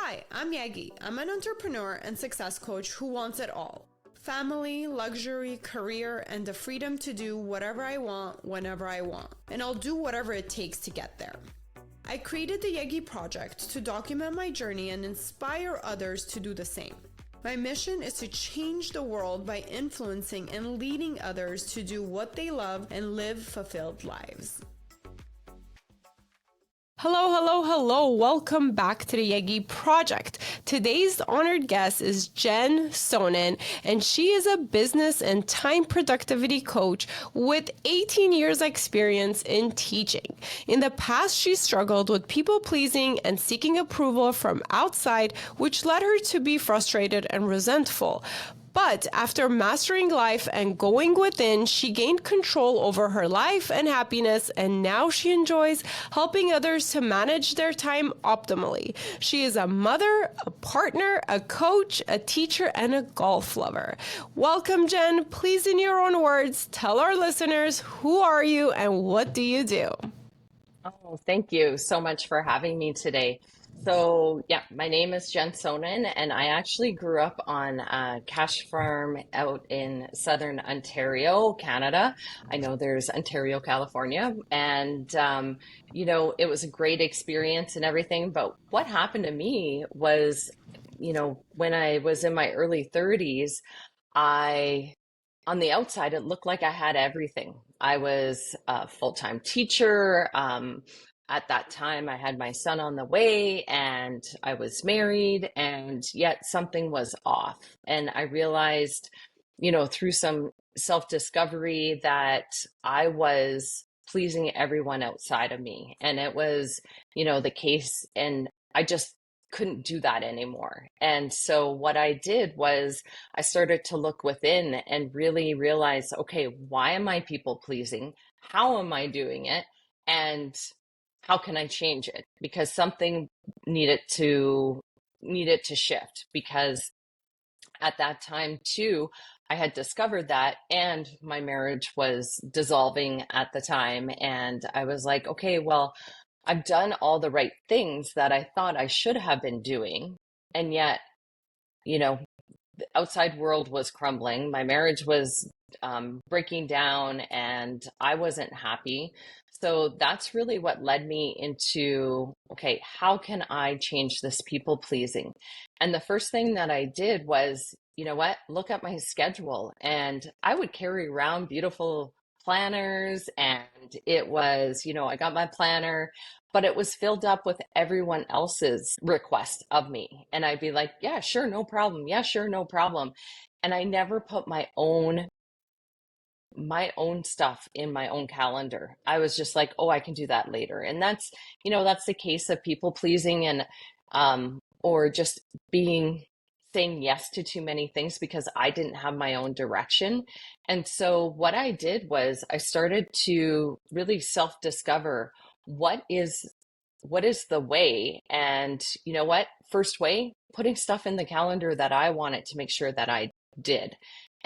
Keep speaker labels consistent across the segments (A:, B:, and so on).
A: Hi, I'm Yegi. I'm an entrepreneur and success coach who wants it all. Family, luxury, career, and the freedom to do whatever I want, whenever I want. And I'll do whatever it takes to get there. I created the Yegi Project to document my journey and inspire others to do the same. My mission is to change the world by influencing and leading others to do what they love and live fulfilled lives. Hello. Welcome back to the Yegi Project. Today's honored guest is Jen Soenen, and she is a business and time productivity coach with 18 years experience in teaching. In the past, she struggled with people pleasing and seeking approval from outside, which led her to be frustrated and resentful. But after mastering life and going within, she gained control over her life and happiness, and now she enjoys helping others to manage their time optimally. She is a mother, a partner, a coach, a teacher, and a golf lover. Welcome, Jen. Please, in your own words, tell our listeners, who are you and what do you do?
B: Oh, thank you so much for having me today. So, my name is Jen Soenen, and I actually grew up on a cash farm out in southern Ontario, Canada. I know there's Ontario, California, and it was a great experience and everything. But what happened to me was, when I was in my early 30s, on the outside, it looked like I had everything. I was a full-time teacher. At that time, I had my son on the way and I was married, and yet something was off. And I realized, through some self-discovery that I was pleasing everyone outside of me. And it was, the case, and I just couldn't do that anymore. And so what I did was I started to look within and really realize, okay, why am I people pleasing? How am I doing it? And how can I change it? Because something needed to shift, because at that time too, I had discovered that, and my marriage was dissolving at the time. And I was like, okay, well, I've done all the right things that I thought I should have been doing. And yet, the outside world was crumbling. My marriage was breaking down and I wasn't happy. So that's really what led me into, okay, how can I change this people pleasing? And the first thing that I did was, look at my schedule. And I would carry around beautiful planners, and it was, I got my planner, but it was filled up with everyone else's request of me. And I'd be like, yeah, sure, no problem. Yeah, sure, no problem. And I never put my own stuff in my own calendar. I was just like, oh, I can do that later. And that's the case of people pleasing, and or just saying yes to too many things because I didn't have my own direction. And so what I did was I started to really self-discover what is the way. And you know what? First way, putting stuff in the calendar that I wanted to make sure that I did.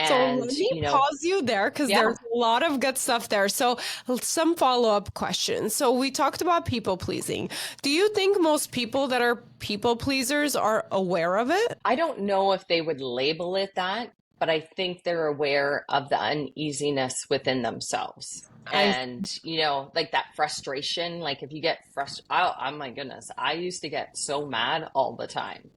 A: So
B: And,
A: let me pause you there, because there's a lot of good stuff there. So some follow-up questions. So we talked about people pleasing. Do you think most people that are people pleasers are aware of it?
B: I don't know if they would label it that, but I think they're aware of the uneasiness within themselves. And, like that frustration, like if you get frustrated, oh my goodness, I used to get so mad all the time.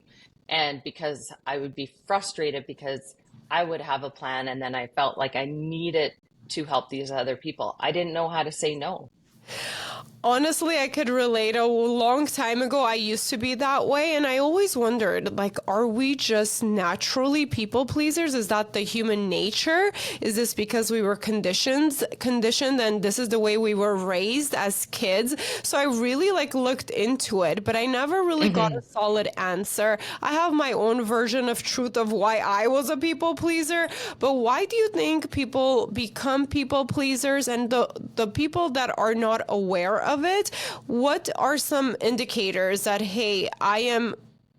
B: And because I would be frustrated because I would have a plan and then I felt like I needed to help these other people. I didn't know how to say no.
A: Honestly, I could relate. A long time ago, I used to be that way. And I always wondered, like, are we just naturally people pleasers? Is that the human nature? Is this because we were conditioned and this is the way we were raised as kids? So I really looked into it, but I never really got a solid answer. I have my own version of truth of why I was a people pleaser. But why do you think people become people pleasers, and the people that are not aware of it, what are some indicators that, hey, I am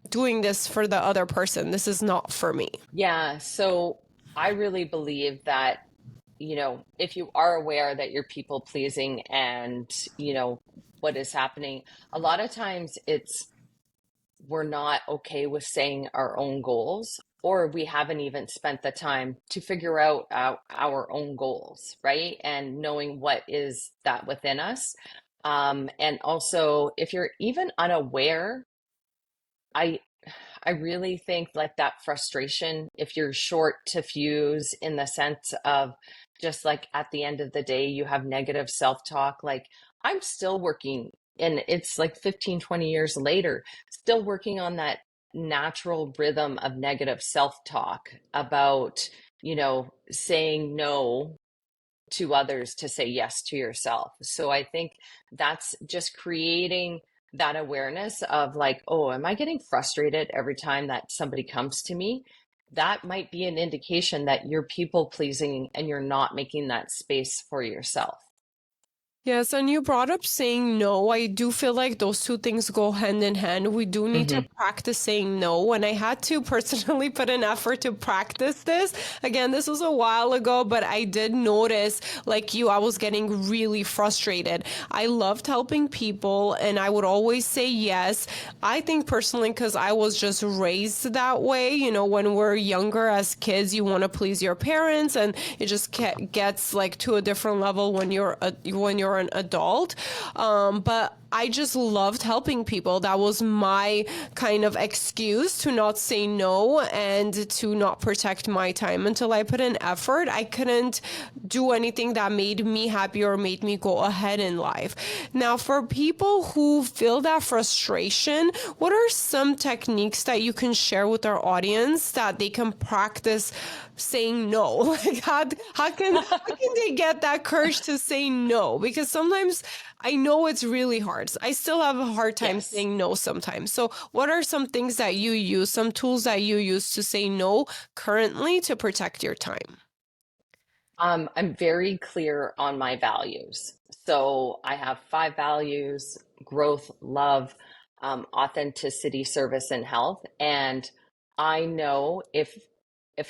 A: doing this for the other person, this is not for me?
B: Yeah, so I really believe that, if you are aware that you're people pleasing and, what is happening, a lot of times it's we're not okay with saying our own goals, or we haven't even spent the time to figure out our own goals, right? And knowing what is that within us. And also, if you're even unaware, I I really think like that frustration, if you're short to fuse in the sense of just like at the end of the day, you have negative self-talk. Like I'm still working, and it's like 15, 20 years later, still working on that natural rhythm of negative self-talk about, saying no to others to say yes to yourself. So I think that's just creating that awareness of like, oh, am I getting frustrated every time that somebody comes to me? That might be an indication that you're people pleasing and you're not making that space for yourself.
A: Yes, and you brought up saying no. I do feel like those two things go hand in hand. We do need to
B: Hmm.
A: practice saying no, and I had to personally put an effort to practice this. Again, this was a while ago, but I did notice, like you, I was getting really frustrated. I loved helping people, and I would always say yes. I think personally, because I was just raised that way, when we're younger as kids, you want to please your parents, and it just gets like to a different level when you're an adult. But I just loved helping people. That was my kind of excuse to not say no and to not protect my time. Until I put in effort, I couldn't do anything that made me happy or made me go ahead in life. Now, for people who feel that frustration, what are some techniques that you can share with our audience that they can practice saying no? Like how can they get that courage to say no? Because sometimes I know it's really hard. I still have a hard time
B: Yes.
A: saying no sometimes. So, what are some things that you use, some tools that you use to say no currently to protect your time?
B: I'm very clear on my values. So I have five values: growth, love, authenticity, service, and health. And I know if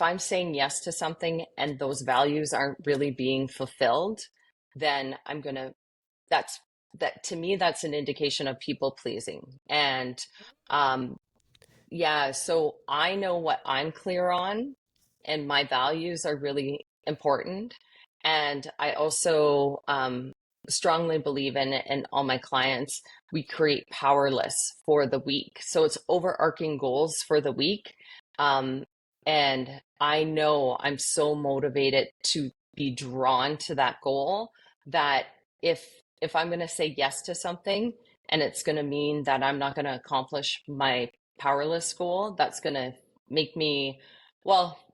B: I'm saying yes to something and those values aren't really being fulfilled, then that's that to me, that's an indication of people pleasing. And um, yeah, so I know what I'm clear on, and my values are really important. And I also strongly believe in it, and all my clients, we create power lists for the week. So it's overarching goals for the week. Um, and I know I'm so motivated to be drawn to that goal that if if I'm going to say yes to something and it's going to mean that I'm not going to accomplish my powerless goal, that's going to make me,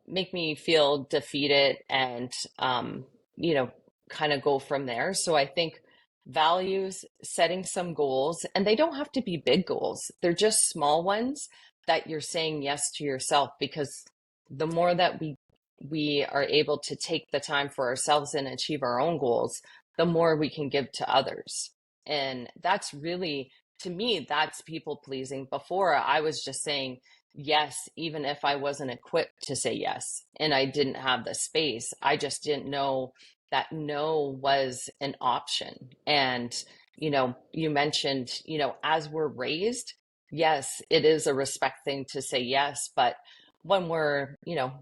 B: make me feel defeated and, um, you know, kind of go from there. So I think values, setting some goals, and they don't have to be big goals. They're just small ones that you're saying yes to yourself, because the more that we are able to take the time for ourselves and achieve our own goals, the more we can give to others. And that's really, to me, that's people pleasing. Before, I was just saying yes, even if I wasn't equipped to say yes and I didn't have the space. I just didn't know that no was an option. And, you mentioned, as we're raised, yes, it is a respect thing to say yes. But when we're,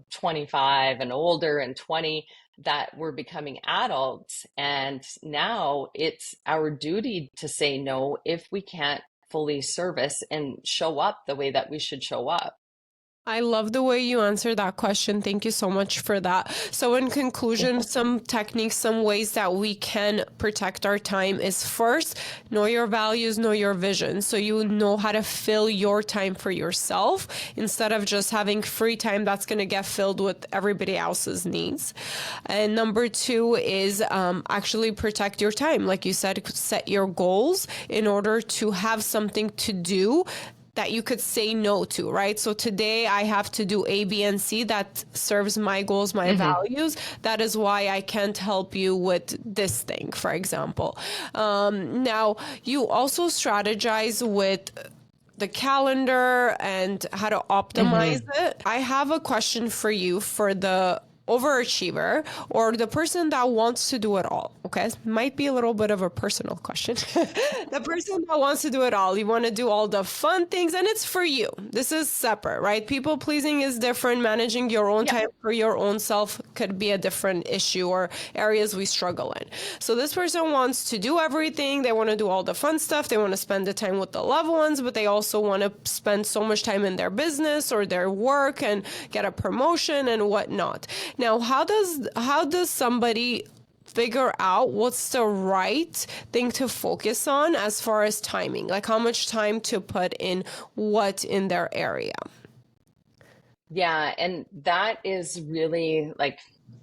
B: 25 and older and 20, that we're becoming adults. And now it's our duty to say no if we can't fully service and show up the way that we should show up.
A: I love the way you answered that question. Thank you so much for that. So, in conclusion, some techniques, some ways that we can protect our time is first, know your values, know your vision. So, you know how to fill your time for yourself instead of just having free time that's going to get filled with everybody else's needs. And number two is actually protect your time. Like you said, set your goals in order to have something to do that you could say no to, right? So today I have to do A, B, and C that serves my goals, my
B: Hmm.
A: values. That is why I can't help you with this thing, for example. Now, you also strategize with the calendar and how to optimize
B: Hmm.
A: it. I have a question for you for the overachiever or the person that wants to do it all. okay, might be a little bit of a personal question. The person that wants to do it all, you want to do all the fun things, and it's for you. This is separate, right? People pleasing is different. Managing your own
B: Yeah.
A: time for your own self could be a different issue or areas we struggle in. So this person wants to do everything. They want to do all the fun stuff. They want to spend the time with the loved ones, but they also want to spend so much time in their business or their work and get a promotion and whatnot. Now, how does somebody figure out what's the right thing to focus on as far as timing? Like how much time to put in what in their area?
B: Yeah, and that is really like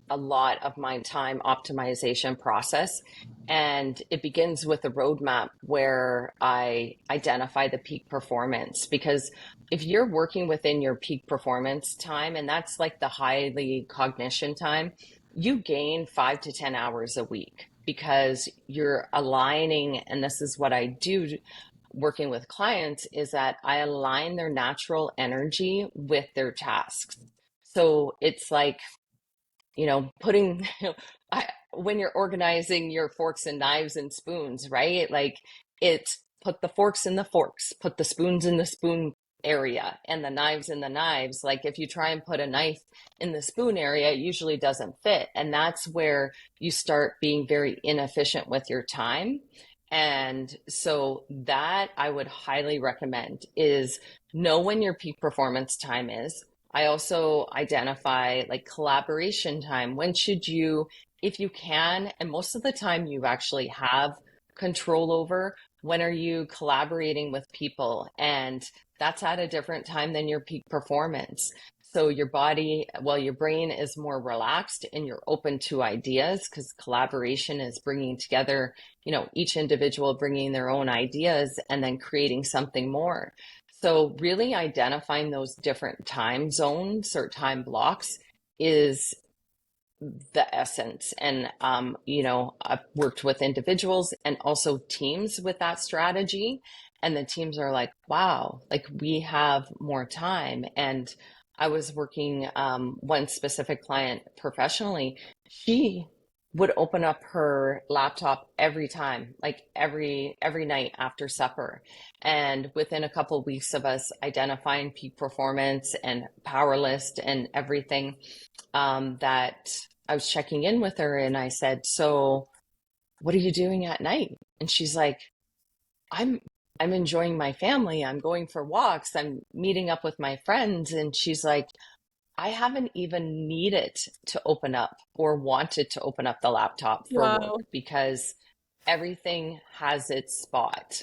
B: a lot of my time optimization process. And it begins with a roadmap where I identify the peak performance. Because if you're working within your peak performance time, and that's like the highly cognition time, you gain 5 to 10 hours a week because you're aligning. And this is what I do working with clients is that I align their natural energy with their tasks. So it's like, putting, when you're organizing your forks and knives and spoons, right? Like it's put the forks in the forks, put the spoons in the spoon area and the knives in the knives. Like if you try and put a knife in the spoon area, it usually doesn't fit. And that's where you start being very inefficient with your time. And so that I would highly recommend is know when your peak performance time is. I also identify like collaboration time. When should you, if you can, and most of the time you actually have control over, when are you collaborating with people? And that's at a different time than your peak performance. So your body, well, your brain is more relaxed and you're open to ideas because collaboration is bringing together, each individual bringing their own ideas and then creating something more. So really identifying those different time zones or time blocks is the essence. And, I've worked with individuals and also teams with that strategy. And the teams are like, wow, like we have more time. And I was working one specific client professionally. She would open up her laptop every time, like every night after supper. And within a couple of weeks of us identifying peak performance and power list and everything, that I was checking in with her and I said, "So what are you doing at night?" And she's like, I'm I'm enjoying my family. I'm going for walks. I'm meeting up with my friends. And she's like, I haven't even needed to open up or wanted to open up the laptop for work
A: Wow.
B: because everything has its spot.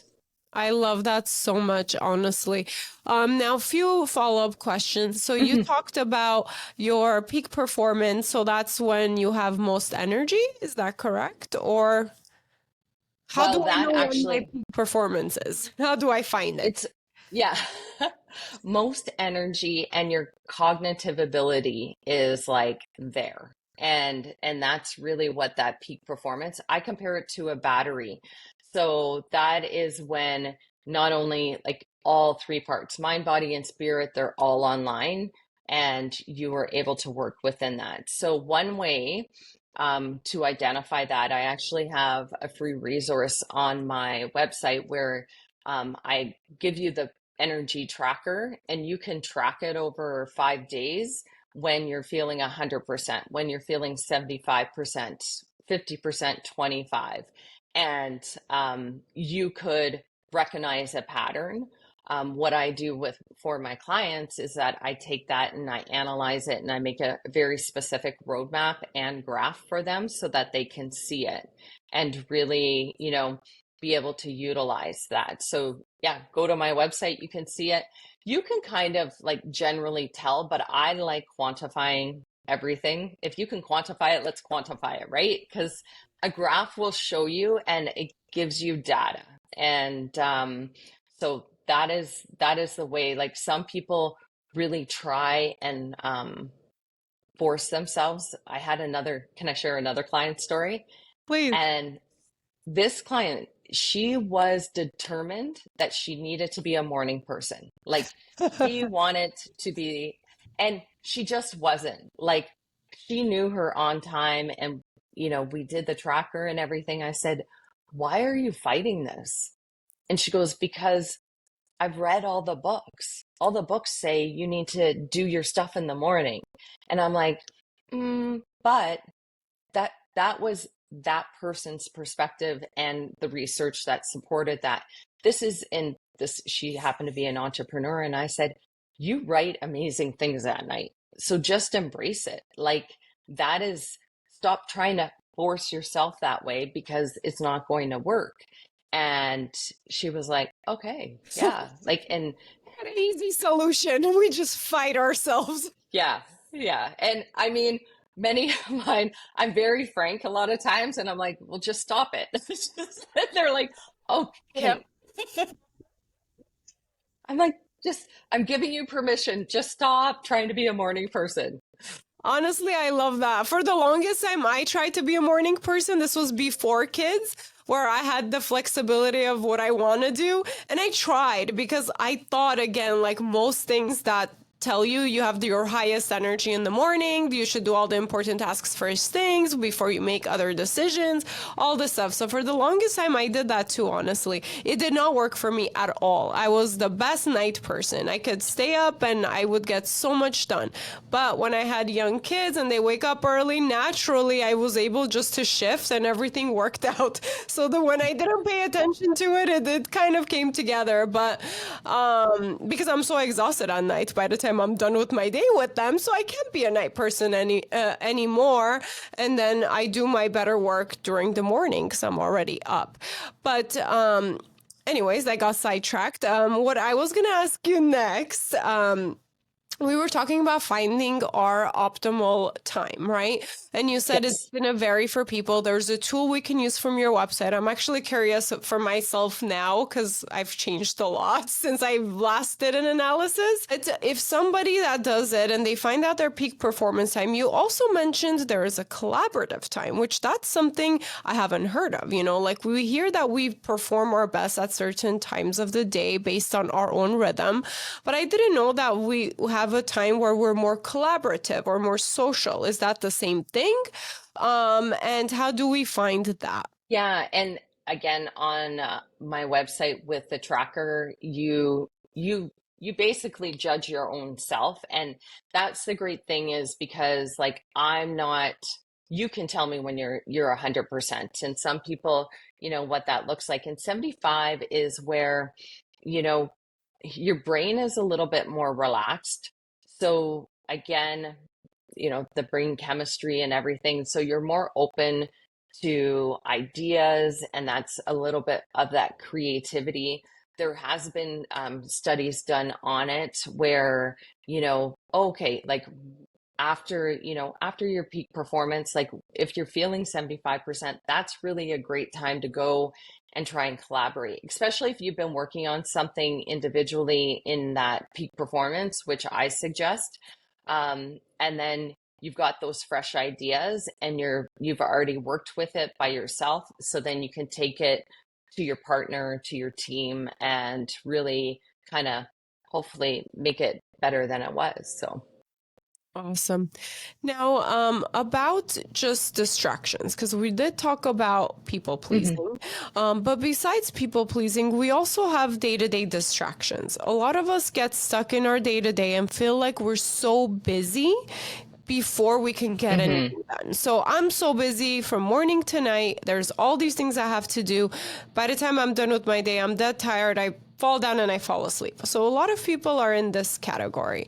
A: I love that so much, honestly. Now, few follow-up questions. So you talked about your peak performance, so that's when you have most energy. Is that correct? Or how
B: Well,
A: do I
B: that
A: know when my
B: actually,
A: peak performance is? How do I find it?
B: it's, yeah, most energy and your cognitive ability is like there. And that's really what that peak performance, I compare it to a battery. So that is when not only like all three parts, mind, body, and spirit, they're all online and you are able to work within that. So one way to identify that, I actually have a free resource on my website where I give you the energy tracker and you can track it over 5 days when you're feeling 100%, when you're feeling 75%, 50%, 25. And you could recognize a pattern. What I do with for my clients is that I take that and I analyze it and I make a very specific roadmap and graph for them so that they can see it and really, be able to utilize that. So yeah, go to my website, you can see it. You can kind of like generally tell, but I like quantifying everything. If you can quantify it, let's quantify it, right? Because a graph will show you and it gives you data. And so that is the way. Like some people really try and force themselves. Can I share another client story?
A: Please.
B: And this client, she was determined that she needed to be a morning person. Like she wanted to be, and she just wasn't. Like she knew her on time and we did the tracker and everything, I said, why are you fighting this? And she goes, because I've read all the books. All the books say you need to do your stuff in the morning. And I'm like, but that was that person's perspective and the research that supported that. She happened to be an entrepreneur. And I said, you write amazing things at night. So just embrace it. Like that is, stop trying to force yourself that way because it's not going to work. And she was like, okay, yeah. Like, and
A: An easy solution. We just fight ourselves.
B: yeah, yeah. And I mean, many of mine, I'm very frank a lot of times, and I'm like, well, just stop it. They're like,
A: Yep.
B: okay. I'm like, I'm giving you permission. Just stop trying to be a morning person.
A: Honestly, I love that. For the longest time, I tried to be a morning person. This was before kids, where I had the flexibility of what I want to do. And I tried because I thought, again, like most things that tell you have your highest energy in the morning, you should do all the important tasks first things before you make other decisions, all this stuff. So for the longest time I did that too. Honestly, it did not work for me at all. I was the best night person. I could stay up and I would get so much done. But when I had young kids and they wake up early, naturally I was able just to shift and everything worked out. So that when I didn't pay attention to it kind of came together. But because I'm so exhausted at night by the time I'm done with my day with them, so I can't be a night person anymore. And then I do my better work during the morning because I'm already up. But anyways, I got sidetracked. What I was gonna ask you next. We were talking about finding our optimal time, right? And you said it's
B: Yes.
A: going to vary for people. There's a tool we can use from your website. I'm actually curious for myself now because I've changed a lot since I last did an analysis. If somebody that does it and they find out their peak performance time, you also mentioned there is a collaborative time, which that's something I haven't heard of. Like we hear that we perform our best at certain times of the day based on our own rhythm, but I didn't know that we have a time where we're more collaborative or more social. Is that the same thing? And how do we find that?
B: Yeah. And again, on my website with the tracker, you basically judge your own self. And that's the great thing is because like I'm not, you can tell me when you're 100%. And some people, what that looks like. And 75 is where, you know, your brain is a little bit more relaxed. So again, the brain chemistry and everything. So you're more open to ideas, and that's a little bit of that creativity. There has been studies done on it where, okay, like after your peak performance, like if you're feeling 75%, that's really a great time to go and try and collaborate, especially if you've been working on something individually in that peak performance, which I suggest. And then you've got those fresh ideas and you've already worked with it by yourself. So then you can take it to your partner, to your team, and really kind of hopefully make it better than it was. So.
A: Awesome. Now, about just distractions, because we did talk about people
B: Mhm.
A: pleasing, but besides people pleasing, we also have day-to-day distractions. A lot of us get stuck in our day-to-day and feel like we're so busy before we can get
B: Mhm.
A: anything done. So I'm so busy from morning to night. There's all these things I have to do. By the time I'm done with my day, I'm dead tired. I fall down and I fall asleep. So a lot of people are in this category.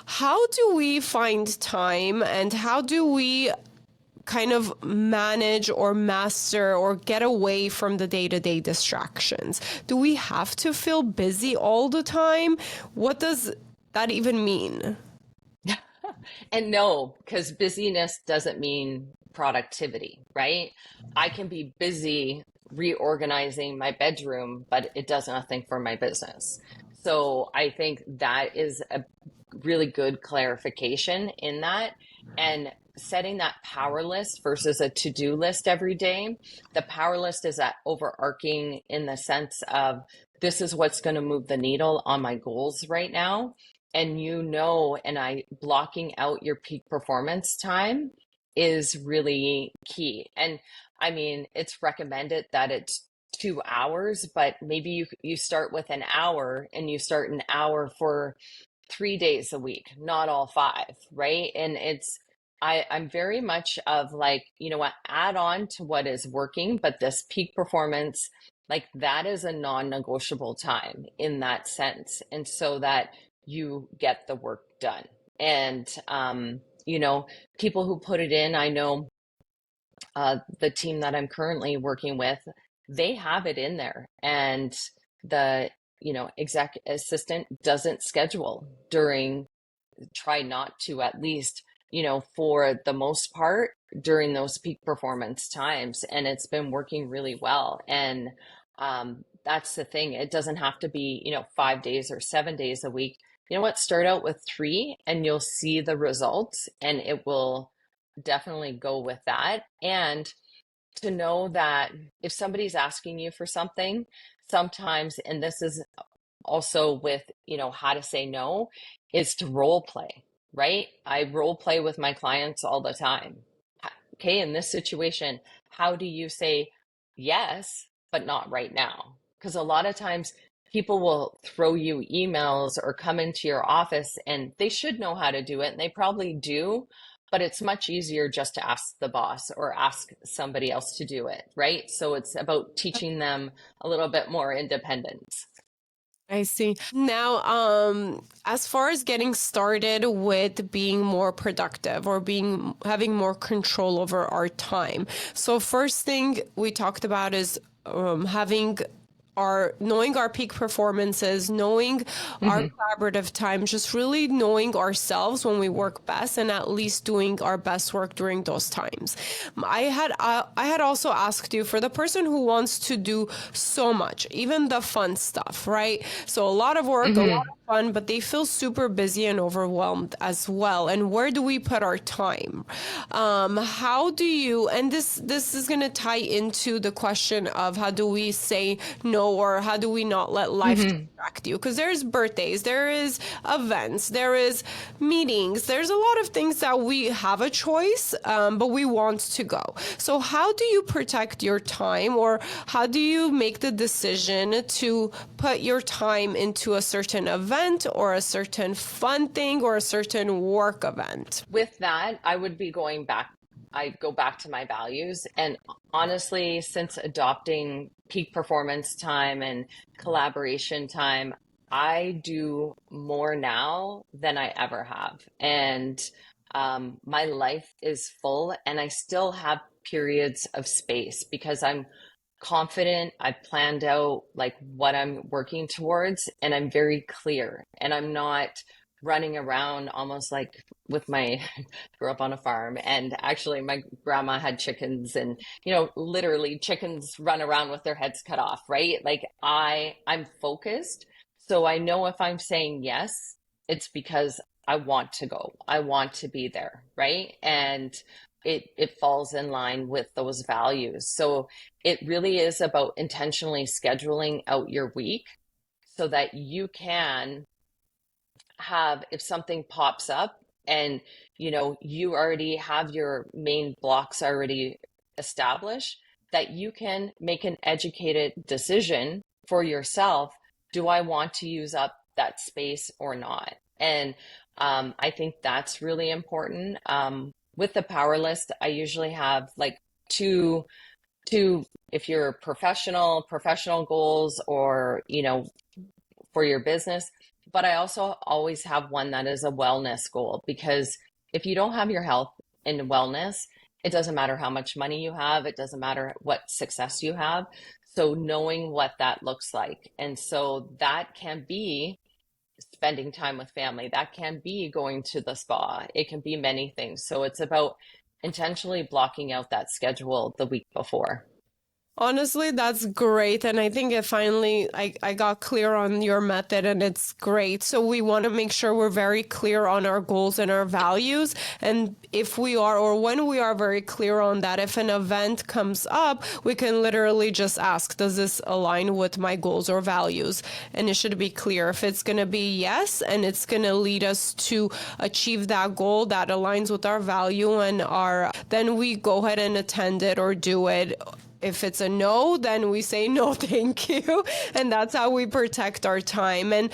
A: How do we find time and how do we kind of manage or master or get away from the day-to-day distractions? Do we have to feel busy all the time? What does that even mean?
B: And no, because busyness doesn't mean productivity, right? I can be busy reorganizing my bedroom, but it does nothing for my business. So I think that is a really good clarification in that. And setting that power list versus a to-do list every day. The power list is that overarching in the sense of this is what's going to move the needle on my goals right now. And and I blocking out your peak performance time is really key. And I mean, it's recommended that it's 2 hours, but maybe you start with an hour, and you start an hour for 3 days a week, not all five, right? And I'm very much of like, you know what, add on to what is working, but this peak performance, like that is a non-negotiable time in that sense. And so that you get the work done. And, you know, people who put it in, I know the team that I'm currently working with, they have it in there. And the, you know, exec assistant doesn't schedule during, try not to, at least, you know, for the most part during those peak performance times. And it's been working really well. And that's the thing. It doesn't have to be, you know, 5 days or 7 days a week. You know what? Start out with three, and you'll see the results, and it will definitely go with that. And to know that if somebody's asking you for something, sometimes, and this is also with, you know, how to say no, is to role play, right? I role play with my clients all the time. Okay, in this situation, how do you say yes, but not right now? Because a lot of times people will throw you emails or come into your office, and they should know how to do it, and they probably do, but it's much easier just to ask the boss or ask somebody else to do it, right? So it's about teaching them a little bit more independence.
A: I see. Now, as far as getting started with being more productive or being having more control over our time. So first thing we talked about is having our knowing our peak performances, knowing our
B: Hmm.
A: collaborative time, just really knowing ourselves when we work best, and at least doing our best work during those times. I had also asked you for the person who wants to do so much, even the fun stuff, right? So a lot of work, a lot
B: Hmm.
A: of fun, but they feel super busy and overwhelmed as well. And where do we put our time? How do you? And this is going to tie into the question of how do we say no, or how do we not let life
B: Hmm.
A: distract you? Because there's birthdays, there is events, there is meetings, there's a lot of things that we have a choice, but we want to go. So how do you protect your time, or how do you make the decision to put your time into a certain event or a certain fun thing or a certain work event?
B: With that, I would be going back. I go back to my values. And honestly, since adopting peak performance time and collaboration time, I do more now than I ever have. And my life is full, and I still have periods of space because I'm confident. I've planned out like what I'm working towards, and I'm very clear, and I'm not running around almost like with my grew up on a farm, and actually my grandma had chickens, and you know, literally chickens run around with their heads cut off, right? Like I'm focused, so I know if I'm saying yes, it's because I want to go, I want to be there, right? And it falls in line with those values. So it really is about intentionally scheduling out your week so that you can have, if something pops up, and you know, you already have your main blocks already established, that you can make an educated decision for yourself. Do I want to use up that space or not? And I think that's really important. With the power list, I usually have like two two, if you're professional goals, or you know, for your business. But I also always have one that is a wellness goal, because if you don't have your health and wellness, it doesn't matter how much money you have, it doesn't matter what success you have. So knowing what that looks like. And so that can be spending time with family, that can be going to the spa, it can be many things. So it's about intentionally blocking out that schedule the week before.
A: Honestly, that's great. And I think it finally, I got clear on your method and it's great. So we want to make sure we're very clear on our goals and our values. And if we are, or when we are very clear on that, if an event comes up, we can literally just ask, does this align with my goals or values? And it should be clear. If it's going to be yes, and it's going to lead us to achieve that goal that aligns with our value and then we go ahead and attend it or do it. If it's a no, then we say no, thank you, and that's how we protect our time. And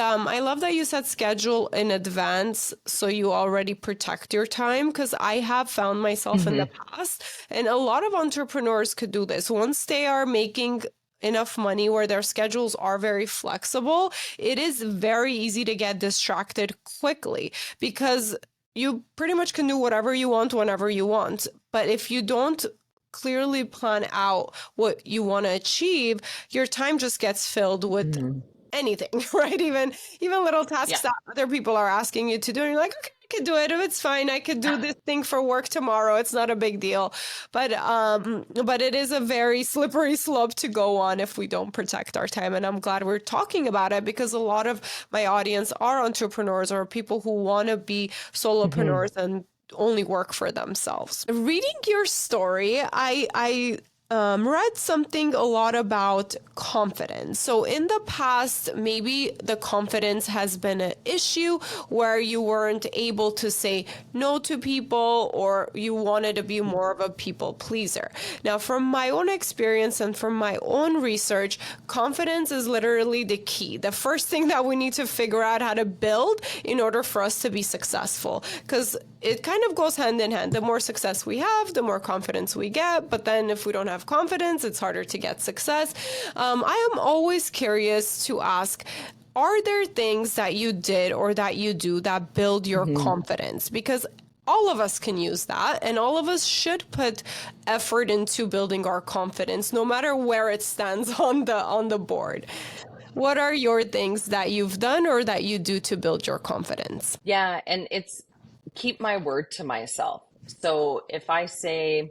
A: I love that you said schedule in advance, so you already protect your time. Because I have found myself in the
B: Hmm.
A: past, and a lot of entrepreneurs could do this once they are making enough money where their schedules are very flexible. It is very easy to get distracted quickly because you pretty much can do whatever you want whenever you want. But if you don't clearly plan out what you want to achieve, your time just gets filled with
B: Hmm.
A: anything, right? Even little
B: Yeah.
A: tasks that other people are asking you to do, and you're like, okay, I could do it. It's fine. I could do this thing for work tomorrow. It's not a big deal. But it is a very slippery slope to go on if we don't protect our time. And I'm glad we're talking about it because a lot of my audience are entrepreneurs or people who want to be
B: Hmm.
A: solopreneurs and only work for themselves. Reading your story, I read something a lot about confidence. So in the past, maybe the confidence has been an issue where you weren't able to say no to people or you wanted to be more of a people pleaser. Now, from my own experience and from my own research, confidence is literally the key. The first thing that we need to figure out how to build in order for us to be successful. Because it kind of goes hand in hand. The more success we have, the more confidence we get. But then if we don't have confidence, it's harder to get success. I am always curious to ask, are there things that you did or that you do that build your
B: Hmm.
A: confidence? Because all of us can use that, and all of us should put effort into building our confidence, no matter where it stands on the board. What are your things that you've done or that you do to build your confidence?
B: Yeah, and it's keep my word to myself. So if I say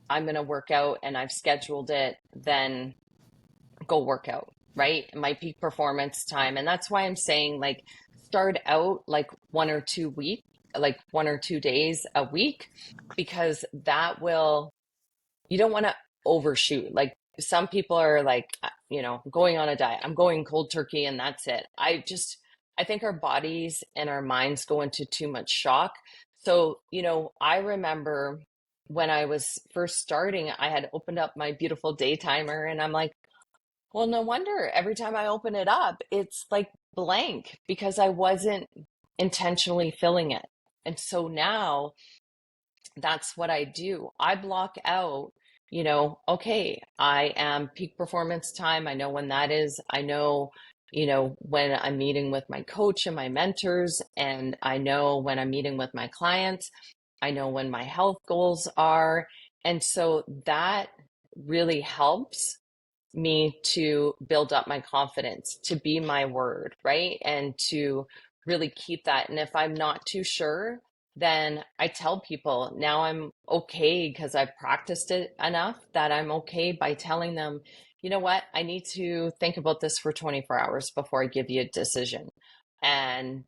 B: I'm going to work out and I've scheduled it, then go work out, right? My peak performance time. And that's why I'm saying like start out like 1 or 2 week, like 1 or 2 days a week, because that will, you don't want to overshoot. Like some people are like, going on a diet, I'm going cold turkey and that's it. I think our bodies and our minds go into too much shock. So, I remember when I was first starting, I had opened up my beautiful day timer and I'm like, well, no wonder every time I open it up, it's like blank because I wasn't intentionally filling it. And so now that's what I do. I block out, okay, I am peak performance time. I know when that is. I know, when I'm meeting with my coach and my mentors, and I know when I'm meeting with my clients. I know when my health goals are. And so that really helps me to build up my confidence, to be my word, right? And to really keep that. And if I'm not too sure, then I tell people now I'm okay because I've practiced it enough that I'm okay by telling them, you know what, I need to think about this for 24 hours before I give you a decision. And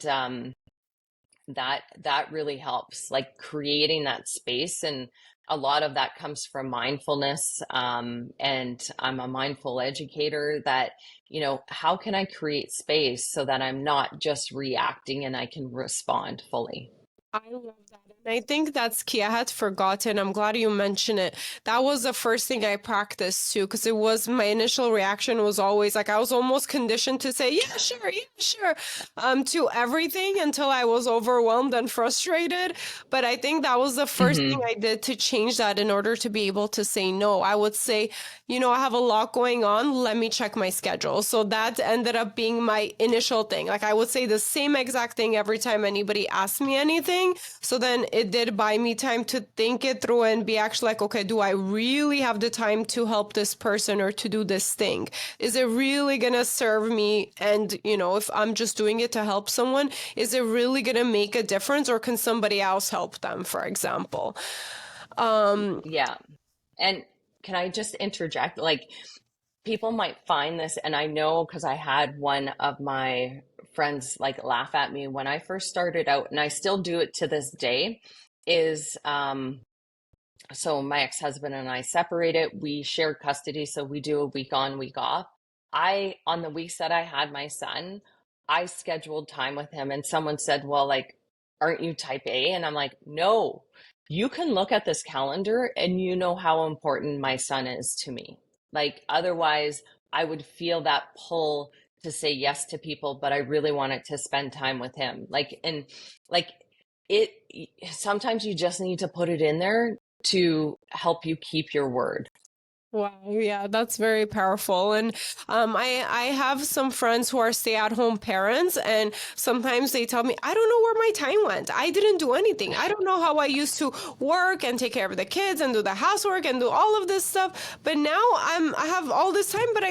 B: that really helps, like creating that space. And a lot of that comes from mindfulness, and I'm a mindful educator that, how can I create space so that I'm not just reacting and I can respond fully.
A: I love that. And I think that's key. I had forgotten. I'm glad you mentioned it. That was the first thing I practiced too, because it was my initial reaction was always like I was almost conditioned to say, yeah, sure, to everything until I was overwhelmed and frustrated. But I think that was the first thing
B: Hmm.
A: I did to change that in order to be able to say no. I would say, I have a lot going on. Let me check my schedule. So that ended up being my initial thing. Like I would say the same exact thing every time anybody asked me anything. So then it did buy me time to think it through and be actually like, okay, do I really have the time to help this person or to do this thing? Is it really going to serve me? And, if I'm just doing it to help someone, is it really going to make a difference or can somebody else help them, for example? Um,
B: Yeah. And can I just interject? Like, people might find this, and I know because I had one of my friends like laugh at me when I first started out, and I still do it to this day, is so my ex-husband and I separated. We shared custody, so we do a week on, week off. On the weeks that I had my son, I scheduled time with him, and someone said, "Well, like, aren't you type A?" And I'm like, "No, you can look at this calendar and you know how important my son is to me. Like, otherwise, I would feel that pull to say yes to people, but I really wanted to spend time with him. Like, it, sometimes you just need to put it in there to help you keep your word."
A: Wow, yeah, that's very powerful. And I have some friends who are stay-at-home parents, and sometimes they tell me, I don't know where my time went. I didn't do anything. I don't know how I used to work and take care of the kids and do the housework and do all of this stuff. But now I have all this time, but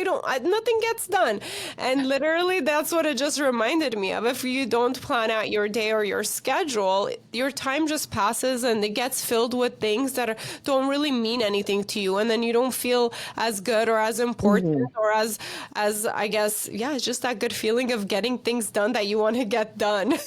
A: nothing gets done. And literally, that's what it just reminded me of. If you don't plan out your day or your schedule, your time just passes and it gets filled with things that don't really mean anything to you, and then you don't feel as good or as important
B: Hmm.
A: or as I guess, yeah, it's just that good feeling of getting things done that you want to get done.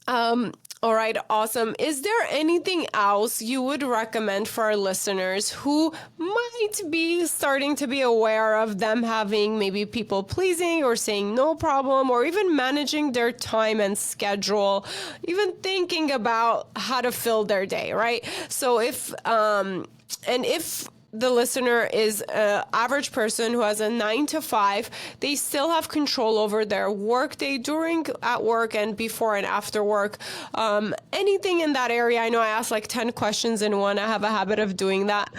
A: All right, awesome. Is there anything else you would recommend for our listeners who might be starting to be aware of them having maybe people pleasing or saying no problem, or even managing their time and schedule, even thinking about how to fill their day, right? So if the listener is an average person who has a 9 to 5, they still have control over their work day during at work and before and after work. Anything in that area? I know I asked like 10 questions in one. I have a habit of doing that.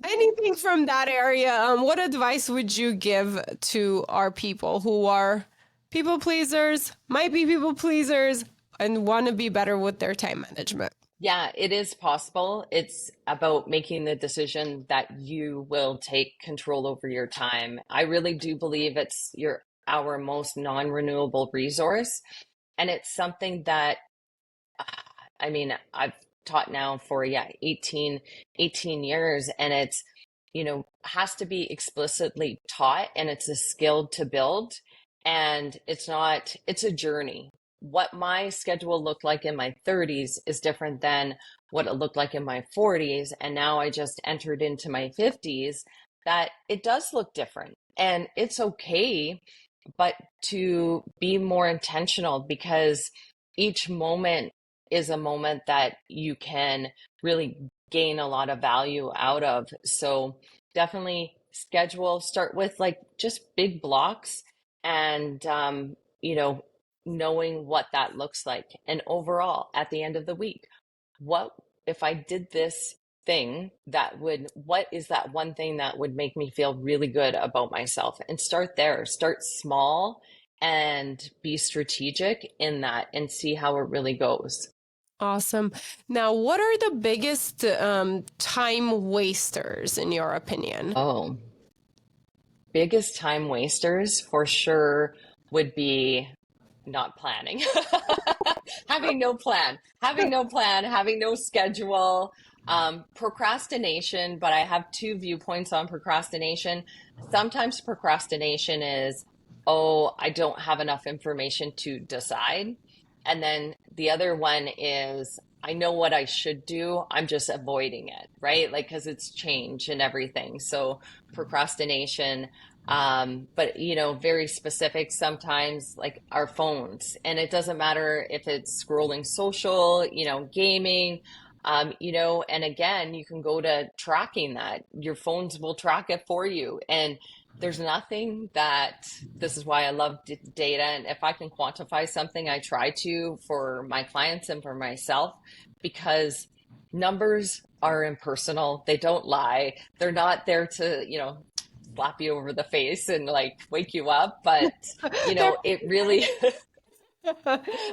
A: Anything from that area? What advice would you give to our people who are people pleasers, might be people pleasers, and want to be better with their time management?
B: Yeah, it is possible. It's about making the decision that you will take control over your time. I really do believe it's our most non-renewable resource. And it's something that, I mean, I've taught now for, yeah, 18 years, and it's, has to be explicitly taught, and it's a skill to build. And it's a journey. What my schedule looked like in my 30s is different than what it looked like in my 40s. And now I just entered into my 50s, that it does look different. And it's okay, but to be more intentional, because each moment is a moment that you can really gain a lot of value out of. So definitely start with like just big blocks, and, knowing what that looks like. And overall, at the end of the week, what if I did this thing what is that one thing that would make me feel really good about myself? And start there, start small, and be strategic in that, and see how it really goes.
A: Awesome. Now, what are the biggest time wasters in your opinion?
B: Oh, biggest time wasters for sure would be not planning. Having no schedule, procrastination. But I have two viewpoints on procrastination. Sometimes procrastination is, oh, I don't have enough information to decide. And then the other one is, I know what I should do, I'm just avoiding it, right? Like, because it's change and everything. So procrastination, but very specific sometimes, like our phones. And it doesn't matter if it's scrolling social, gaming, and again, you can go to tracking that. Your phones will track it for you. And there's nothing that, this is why I love data. And if I can quantify something, I try to, for my clients and for myself, because numbers are impersonal. They don't lie. They're not there to, slap you over the face and like wake you up. But,
A: There-
B: it really,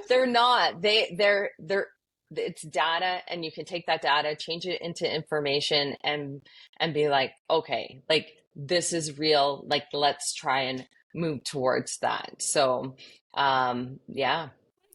B: they're not. It's data, and you can take that data, change it into information, and be like, okay, like this is real. Like, let's try and move towards that. So, yeah.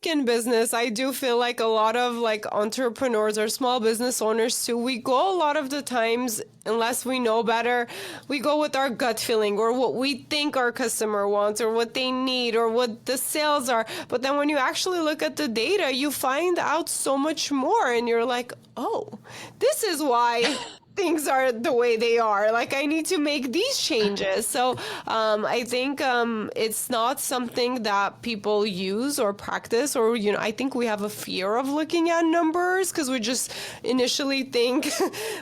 A: in business, I do feel like a lot of like entrepreneurs or small business owners too, we go a lot of the times, unless we know better, we go with our gut feeling or what we think our customer wants or what they need or what the sales are. But then when you actually look at the data, you find out so much more and you're like, oh, this is why things are the way they are. Like I need to make these changes. So I think it's not something that people use or practice, or I think we have a fear of looking at numbers because we just initially think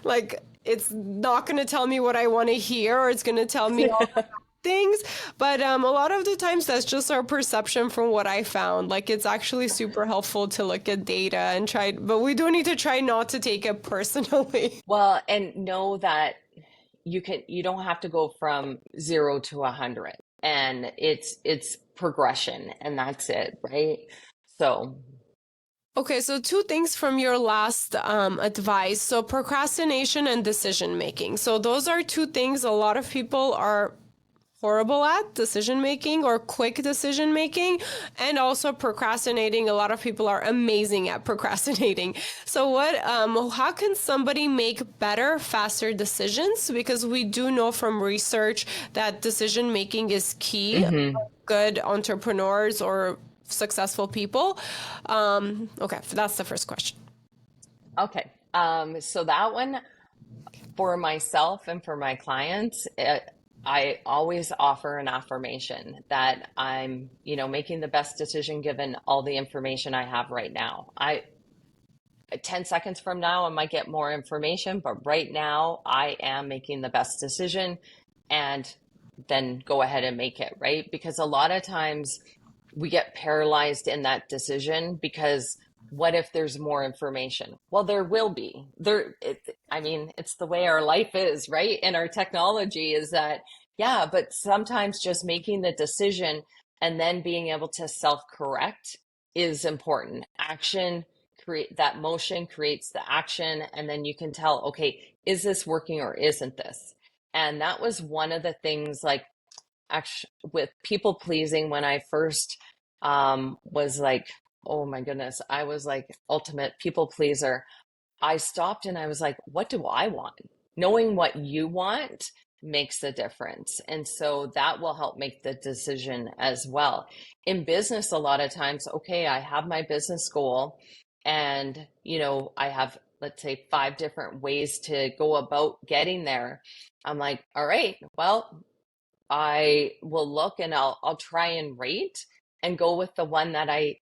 A: like it's not going to tell me what I want to hear, or it's going to tell me all things. But a lot of the times that's just our perception from what I found. Like it's actually super helpful to look at data and try, but we do need to try not to take it personally.
B: Well, and know that you don't have to go from 0 to 100, and it's progression, and that's it, right? So
A: Okay, so two things from your last advice. So procrastination and decision making. So those are two things a lot of people are horrible at, decision making or quick decision making, and also procrastinating. A lot of people are amazing at procrastinating. So how can somebody make better, faster decisions? Because we do know from research that decision making is key.
B: mhm.
A: Good entrepreneurs or successful people. Okay, so that's the first question.
B: Okay. So that one, for myself and for my clients, I always offer an affirmation that I'm, making the best decision given all the information I have right now. 10 seconds from now, I might get more information, but right now I am making the best decision, and then go ahead and make it, right? Because a lot of times we get paralyzed in that decision because what if there's more information? Well, there will be. It's the way our life is, right? And our technology is that, yeah, but sometimes just making the decision and then being able to self-correct is important. Action create that motion creates the action, and then you can tell, okay, is this working or isn't this? And that was one of the things, like, actually, with people pleasing, when I first was like, oh my goodness, I was like ultimate people pleaser. I stopped and I was like, what do I want? Knowing what you want makes a difference. And so that will help make the decision as well. In business, a lot of times, okay, I have my business goal, and, I have, let's say, 5 different ways to go about getting there. I'm like, all right, well, I will look and I'll try and rate and go with the one that I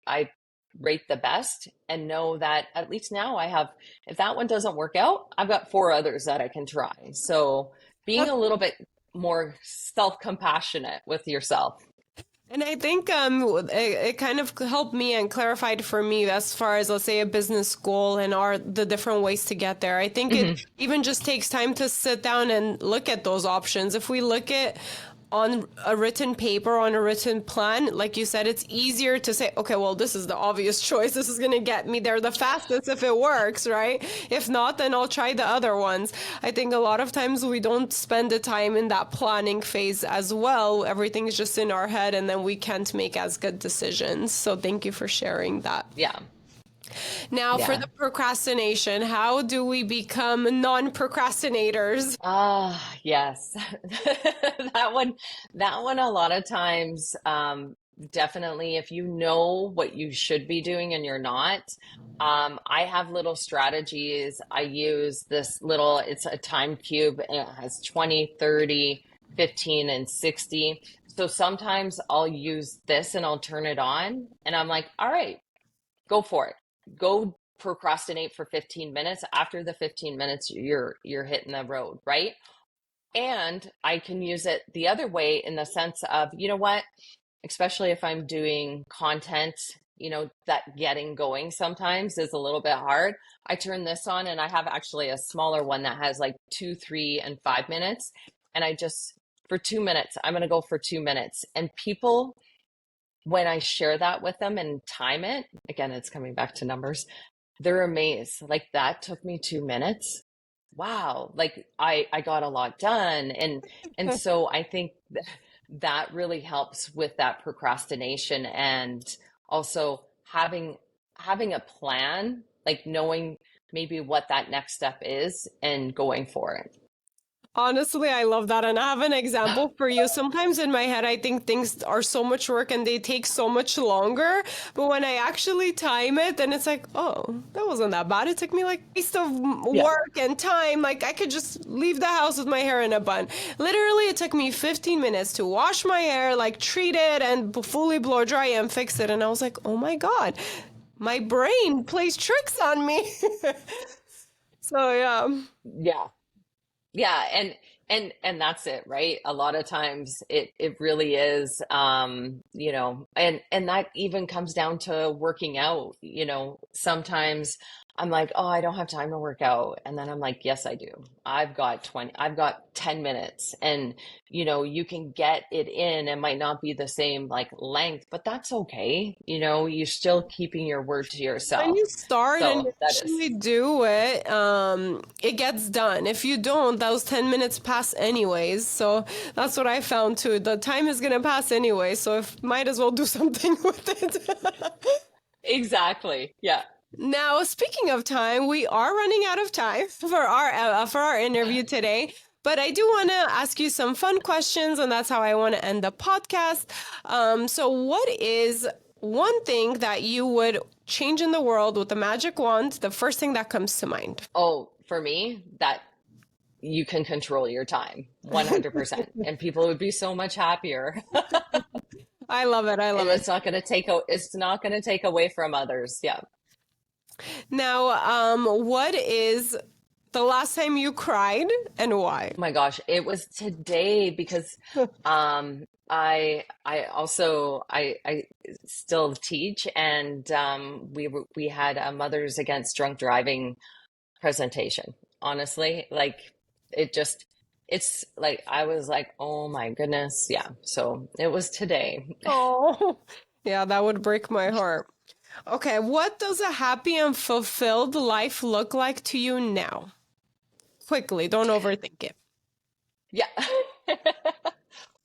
B: rate the best, and know that at least now I have, if that one doesn't work out, I've got 4 others that I can try. So being a little bit more self-compassionate with yourself.
A: And I think it kind of helped me and clarified for me as far as, let's say, a business goal and the different ways to get there. I think
B: Hmm.
A: it even just takes time to sit down and look at those options. If we look at on a written paper, on a written plan, like you said, it's easier to say, okay, well, this is the obvious choice. This is going to get me there the fastest if it works, right? If not, then I'll try the other ones. I think a lot of times we don't spend the time in that planning phase as well. Everything's just in our head, and then we can't make as good decisions. So thank you for sharing that.
B: Yeah.
A: Now, for
B: Yeah.
A: the procrastination, how do we become non-procrastinators?
B: Yes. That one, a lot of times, definitely, if you know what you should be doing and you're not, I have little strategies. I use this little, it's a time cube, and it has 20, 30, 15, and 60. So sometimes I'll use this and I'll turn it on, and I'm like, all right, go for it. Go procrastinate for 15 minutes. After the 15 minutes, you're hitting the road, right? And I can use it the other way, in the sense of, you know what, especially if I'm doing content, that getting going sometimes is a little bit hard. I turn this on, and I have actually a smaller one that has like 2, 3, and 5 minutes. And I just, for 2 minutes, I'm going to go for 2 minutes. And people, when I share that with them and time it, again, it's coming back to numbers, they're amazed. Like, that took me 2 minutes. Wow. Like, I got a lot done. And so I think that really helps with that procrastination, and also having having a plan, like knowing maybe what that next step is and going for it.
A: Honestly, I love that. And I have an example for you. Sometimes in my head, I think things are so much work and they take so much longer. But when I actually time it, then it's like, oh, that wasn't that bad. It took me like a waste of
B: Yeah.
A: work and time. Like I could just leave the house with my hair in a bun. Literally, it took me 15 minutes to wash my hair, like treat it and fully blow dry and fix it. And I was like, oh my God, my brain plays tricks on me. So yeah.
B: Yeah. Yeah, and that's it, right? A lot of times it really is, and that even comes down to working out. Sometimes I'm like, oh, I don't have time to work out, and then I'm like, yes, I do. I've got 10 minutes, and you can get it in. It might not be the same like length, but that's okay. You're still keeping your word to
A: When
B: yourself.
A: you start and you
B: So that is
A: actually do it, it gets done. If you don't, those 10 minutes pass anyways. So that's what I found too. The time is gonna pass anyway, so if might as well do something with it.
B: exactly, yeah.
A: Now, speaking of time, we are running out of time for our interview today. But I do want to ask you some fun questions, and that's how I want to end the podcast. So, what is one thing that you would change in the world with a magic wand? The first thing that comes to mind.
B: Oh, for me, that you can control your time 100%, and people would be so much happier.
A: I love it. I
B: And
A: love it.
B: it's not going to take away from others. Yeah.
A: Now, what is the last time you cried and why?
B: Oh my gosh, it was today because I still teach, and we had a Mothers Against Drunk Driving presentation. Honestly, like it just it's like I was like, "Oh my goodness." Yeah. So, it was today.
A: Oh, yeah, that would break my heart. Okay, what does a happy and fulfilled life look like to you now? Quickly, don't overthink it.
B: Yeah.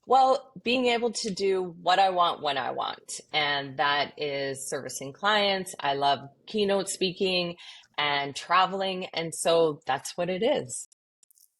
B: Well, being able to do what I want when I want, and that is servicing clients. I love keynote speaking and traveling, and so that's what it is.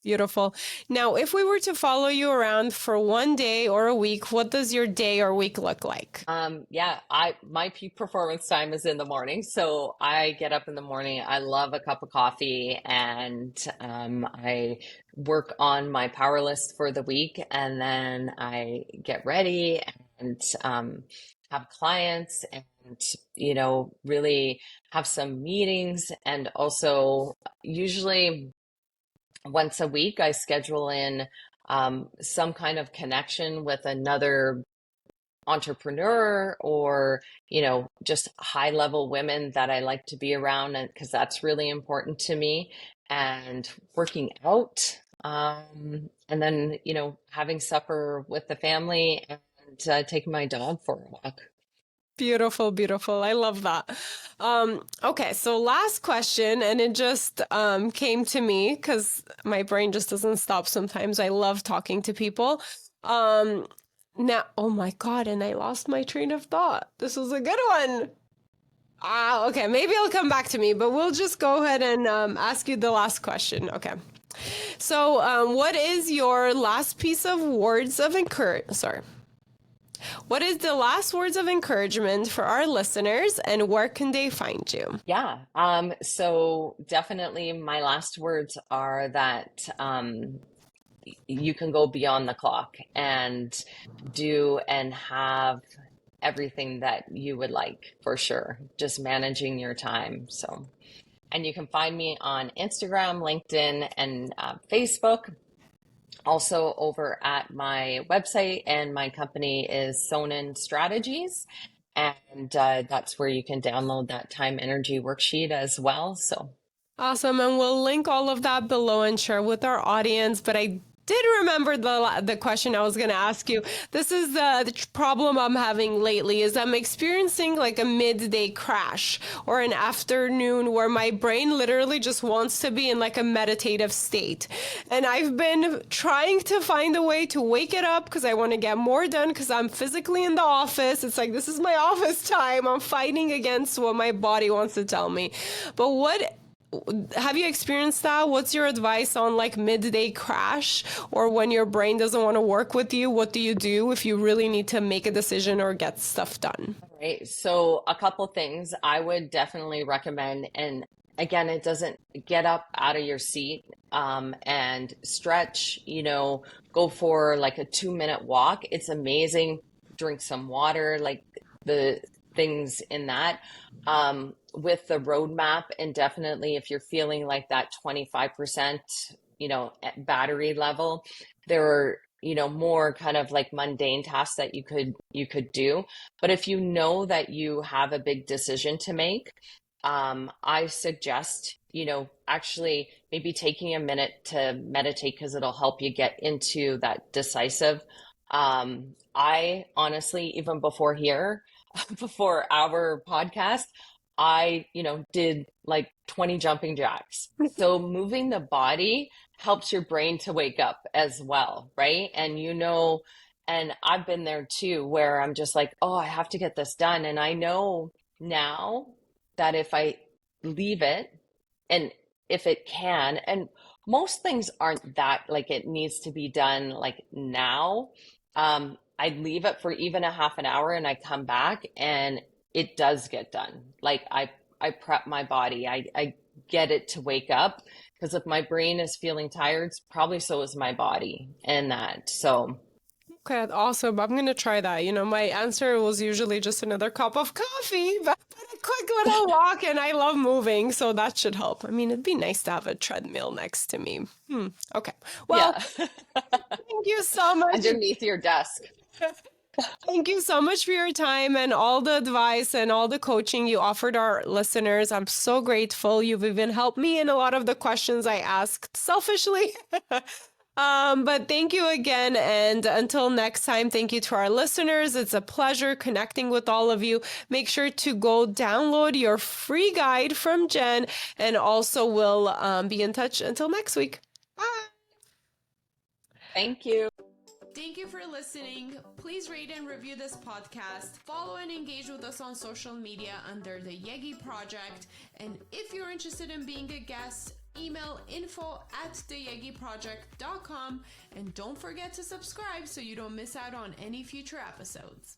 A: Beautiful. Now, if we were to follow you around for one day or a week, what does your day or week look like?
B: Yeah, I my peak performance time is in the morning, so I get up in the morning. I love a cup of coffee, and I work on my power list for the week, and then I get ready and have clients, and really have some meetings, and also usually once a week I schedule in some kind of connection with another entrepreneur, or just high level women that I like to be around, and because that's really important to me, and working out, and then having supper with the family, and taking my dog for a walk.
A: Beautiful, beautiful. I love that. Okay, so last question, and it just came to me because my brain just doesn't stop sometimes. I love talking to people. Um, Now, oh my God, and I lost my train of thought. This was a good one. Ah, okay, maybe it'll come back to me, but we'll just go ahead and ask you the last question. Okay. So, what is your last piece of words of encouragement? Sorry. What is the last words of encouragement for our listeners, and where can they find you?
B: Yeah. So definitely my last words are that you can go beyond the clock and do and have everything that you would like, for sure. Just managing your time. So, and you can find me on Instagram, LinkedIn, and Facebook. Also over at my website, and my company is Soenen Strategies. And that's where you can download that time energy worksheet as well. So,
A: Awesome. And we'll link all of that below and share with our audience. But I did remember the question I was going to ask you. This is the problem I'm having lately is I'm experiencing like a midday crash or an afternoon where my brain literally just wants to be in like a meditative state. And I've been trying to find a way to wake it up because I want to get more done because I'm physically in the office. It's like, this is my office time. I'm fighting against what my body wants to tell me. But what have you experienced that? What's your advice on like midday crash or when your brain doesn't want to work with you? What do you do if you really need to make a decision or get stuff done?
B: Right. So a couple things I would definitely recommend, and again, it doesn't get up out of your seat and stretch, go for like a 2-minute walk. It's amazing. Drink some water, like the things in that. With the roadmap, and definitely if you're feeling like that 25%, at battery level, there are, more kind of like mundane tasks that you could do. But if you know that you have a big decision to make, I suggest, actually maybe taking a minute to meditate because it'll help you get into that decisive. I honestly, even before here, before our podcast, I, did like 20 jumping jacks. So moving the body helps your brain to wake up as well, right? And and I've been there too, where I'm just like, oh, I have to get this done. And I know now that if I leave it and if it can, and most things aren't that like it needs to be done like now. I leave it for even a half an hour and I come back and it does get done. Like I prep my body. I get it to wake up because if my brain is feeling tired, probably so is my body and that. So
A: Okay, awesome. I'm gonna try that. My answer was usually just another cup of coffee, but a quick little walk, and I love moving, so that should help. I mean, it'd be nice to have a treadmill next to me. Okay. Well,
B: yeah,
A: thank you so much.
B: underneath your desk.
A: Thank you so much for your time and all the advice and all the coaching you offered our listeners. I'm so grateful. You've even helped me in a lot of the questions I asked selfishly. But thank you again. And until next time, thank you to our listeners. It's a pleasure connecting with all of you. Make sure to go download your free guide from Jen, and also we'll be in touch until next week. Bye.
B: Thank you.
A: Thank you for listening. Please rate and review this podcast. Follow and engage with us on social media under the Yegi Project. And if you're interested in being a guest, email info@theyegiproject.com. And don't forget to subscribe so you don't miss out on any future episodes.